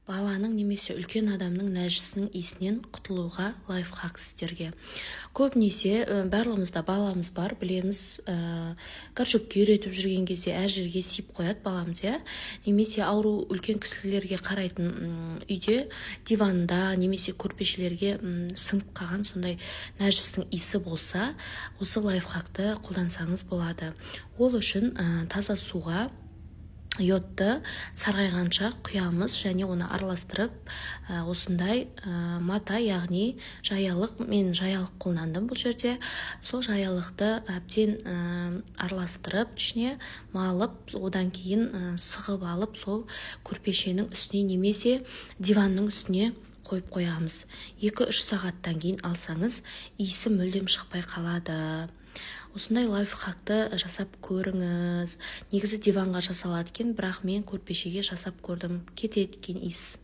баланың немесе үлкен адамның нәжісінің иісінен құтылуға лайфхак сіздерге. Көбінесе барлығымызда баламыз бар, білеміз, горшокке үйретіп жүрген кезде әр жерге сиіп қояды баламыз, немесе ауру үлкен кісілерге қарайтын үйде диванда немесе көрпешелерге сіңіп қалған сондай нәжістің иісі болса, осы лайфхакты қолдансаңыз болады. Ол үшін таза суға йодты сарғайғанша құямыз және оны араластырып, осындай мата, яғни жаялық, мен жаялық қолдандым бұл жерде. Сол жаялықты әбден араластырып, ішіне малып, одан кейін сығып алып, сол көрпешенің үстіне немесе диванның үстіне қойып қоямыз. 2-3 сағаттан кейін алсаңыз, иісі мүлдем шықпай қалады. Осындай лайфхакты жасап көріңіз. Негізі диванға жасалады екен, бірақ мен көрпешеге жасап көрдім. Кетеді екен иіс.